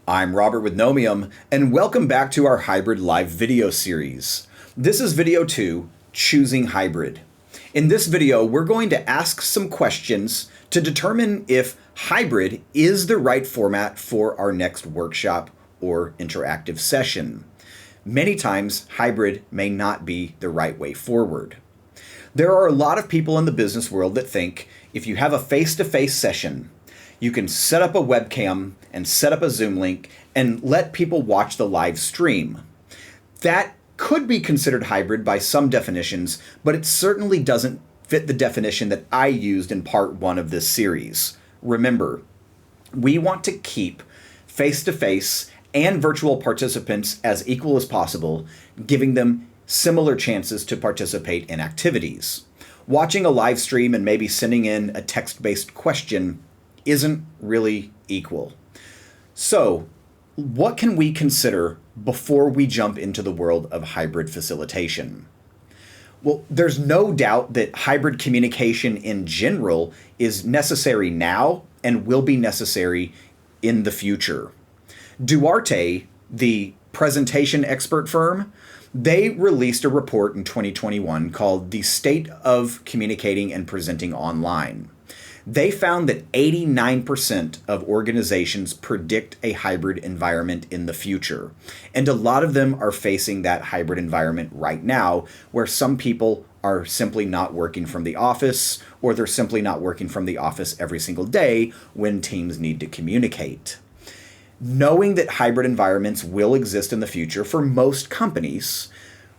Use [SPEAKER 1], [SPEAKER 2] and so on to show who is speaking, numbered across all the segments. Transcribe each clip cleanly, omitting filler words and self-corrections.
[SPEAKER 1] I'm Robert with Knowmium, and welcome back to our hybrid live video series. This is video 2, Choosing Hybrid. In this video, we're going to ask some questions to determine if hybrid is the right format for our next workshop or interactive session. Many times, hybrid may not be the right way forward. There are a lot of people in the business world that think if you have a face-to-face session, you can set up a webcam and set up a Zoom link and let people watch the live stream. That could be considered hybrid by some definitions, but it certainly doesn't fit the definition that I used in part 1 of this series. Remember, we want to keep face-to-face and virtual participants as equal as possible, giving them similar chances to participate in activities. Watching a live stream and maybe sending in a text-based question isn't really equal. So, what can we consider before we jump into the world of hybrid facilitation? Well, there's no doubt that hybrid communication in general is necessary now and will be necessary in the future. Duarte, the presentation expert firm, they released a report in 2021 called The State of Communicating and Presenting Online. They found that 89% of organizations predict a hybrid environment in the future. And a lot of them are facing that hybrid environment right now, where some people are simply not working from the office, or they're simply not working from the office every single day when teams need to communicate. Knowing that hybrid environments will exist in the future for most companies,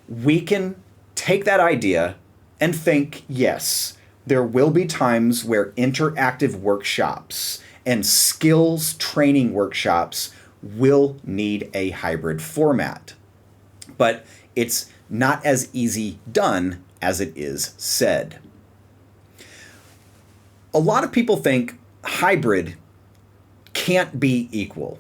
[SPEAKER 1] we can take that idea and think, yes, there will be times where interactive workshops and skills training workshops will need a hybrid format. But it's not as easy done as it is said. A lot of people think hybrid can't be equal.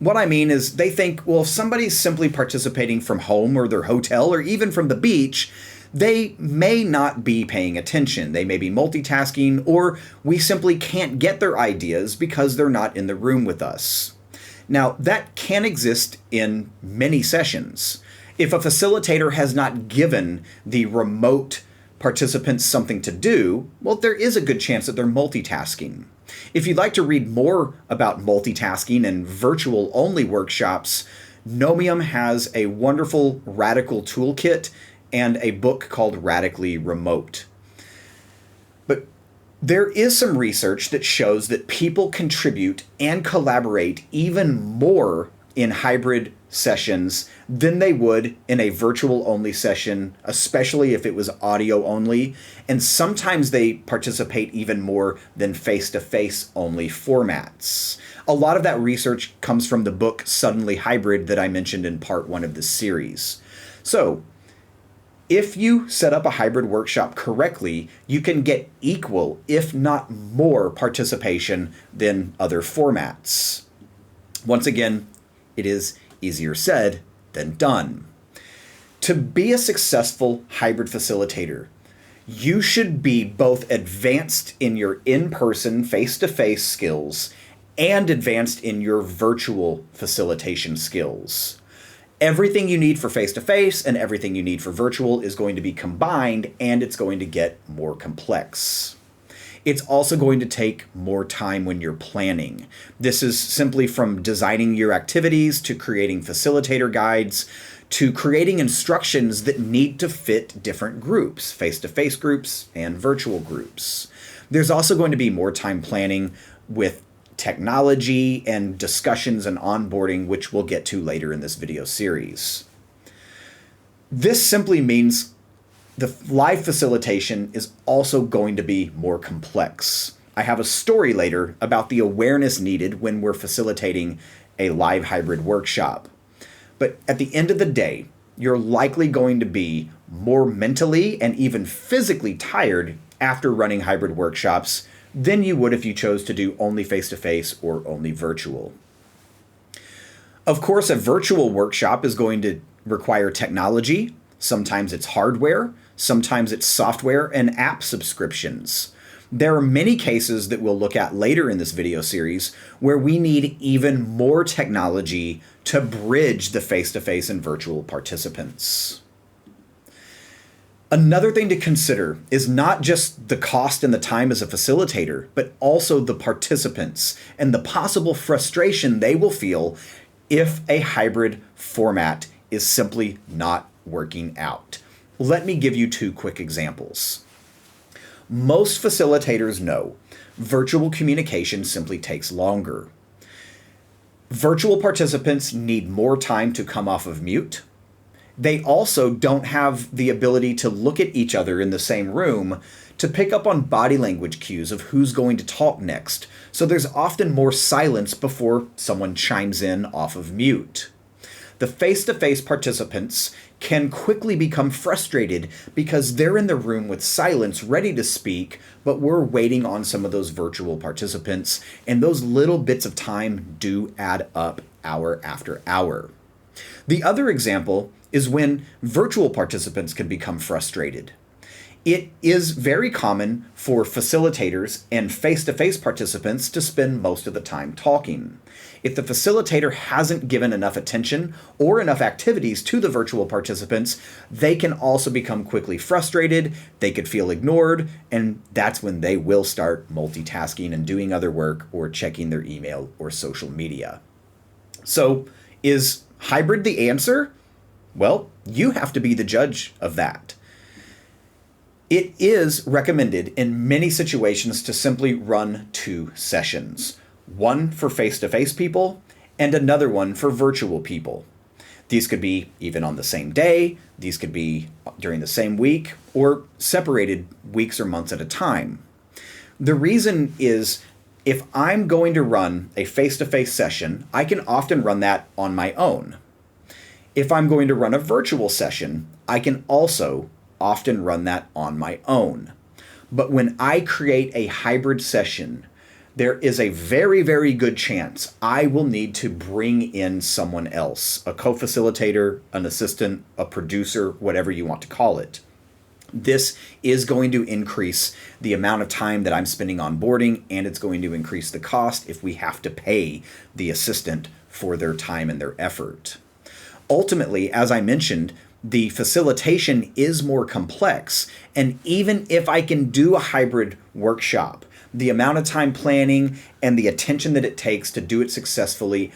[SPEAKER 1] What I mean is they think, well, if somebody's simply participating from home or their hotel or even from the beach, they may not be paying attention. They may be multitasking, or we simply can't get their ideas because they're not in the room with us. Now, that can exist in many sessions. If a facilitator has not given the remote participants something to do, well, there is a good chance that they're multitasking. If you'd like to read more about multitasking and virtual-only workshops, Knowmium has a wonderful radical toolkit and a book called Radically Remote. But there is some research that shows that people contribute and collaborate even more in hybrid sessions than they would in a virtual-only session, especially if it was audio-only, and sometimes they participate even more than face-to-face only formats. A lot of that research comes from the book Suddenly Hybrid that I mentioned in part 1 of this series. So, if you set up a hybrid workshop correctly, you can get equal, if not more, participation than other formats. Once again, it is easier said than done. To be a successful hybrid facilitator, you should be both advanced in your in-person, face-to-face skills and advanced in your virtual facilitation skills. Everything you need for face-to-face and everything you need for virtual is going to be combined, and it's going to get more complex. It's also going to take more time when you're planning. This is simply from designing your activities to creating facilitator guides to creating instructions that need to fit different groups, face-to-face groups and virtual groups. There's also going to be more time planning with technology and discussions and onboarding, which we'll get to later in this video series. This simply means the live facilitation is also going to be more complex. I have a story later about the awareness needed when we're facilitating a live hybrid workshop. But at the end of the day, you're likely going to be more mentally and even physically tired after running hybrid workshops than you would if you chose to do only face-to-face or only virtual. Of course, a virtual workshop is going to require technology. Sometimes it's hardware, sometimes it's software and app subscriptions. There are many cases that we'll look at later in this video series where we need even more technology to bridge the face-to-face and virtual participants. Another thing to consider is not just the cost and the time as a facilitator, but also the participants and the possible frustration they will feel if a hybrid format is simply not working out. Let me give you two quick examples. Most facilitators know virtual communication simply takes longer. Virtual participants need more time to come off of mute. They also don't have the ability to look at each other in the same room to pick up on body language cues of who's going to talk next. So there's often more silence before someone chimes in off of mute. The face-to-face participants can quickly become frustrated because they're in the room with silence ready to speak, but we're waiting on some of those virtual participants, and those little bits of time do add up hour after hour. The other example is when virtual participants can become frustrated. It is very common for facilitators and face-to-face participants to spend most of the time talking. If the facilitator hasn't given enough attention or enough activities to the virtual participants, they can also become quickly frustrated, they could feel ignored, and that's when they will start multitasking and doing other work or checking their email or social media. So, is hybrid the answer? Well, you have to be the judge of that. It is recommended in many situations to simply run 2 sessions, one for face-to-face people and another one for virtual people. These could be even on the same day, these could be during the same week, or separated weeks or months at a time. The reason is if I'm going to run a face-to-face session, I can often run that on my own. If I'm going to run a virtual session, I can also often run that on my own. But when I create a hybrid session, there is a very, very good chance I will need to bring in someone else, a co-facilitator, an assistant, a producer, whatever you want to call it. This is going to increase the amount of time that I'm spending onboarding, and it's going to increase the cost if we have to pay the assistant for their time and their effort. Ultimately, as I mentioned, the facilitation is more complex, and even if I can do a hybrid workshop, the amount of time planning and the attention that it takes to do it successfully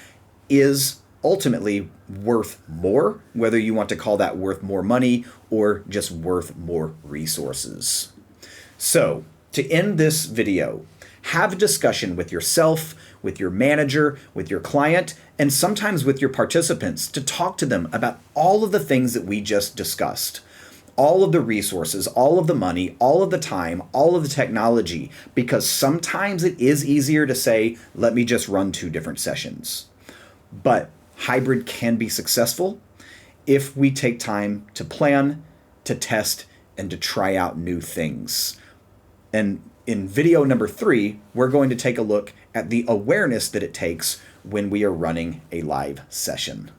[SPEAKER 1] is ultimately worth more, whether you want to call that worth more money or just worth more resources. So, to end this video, have a discussion with yourself, with your manager, with your client, and sometimes with your participants to talk to them about all of the things that we just discussed. All of the resources, all of the money, all of the time, all of the technology, because sometimes it is easier to say, let me just run 2 different sessions. But hybrid can be successful if we take time to plan, to test, and to try out new things. And in video number 3, we're going to take a look at the awareness that it takes when we are running a live session.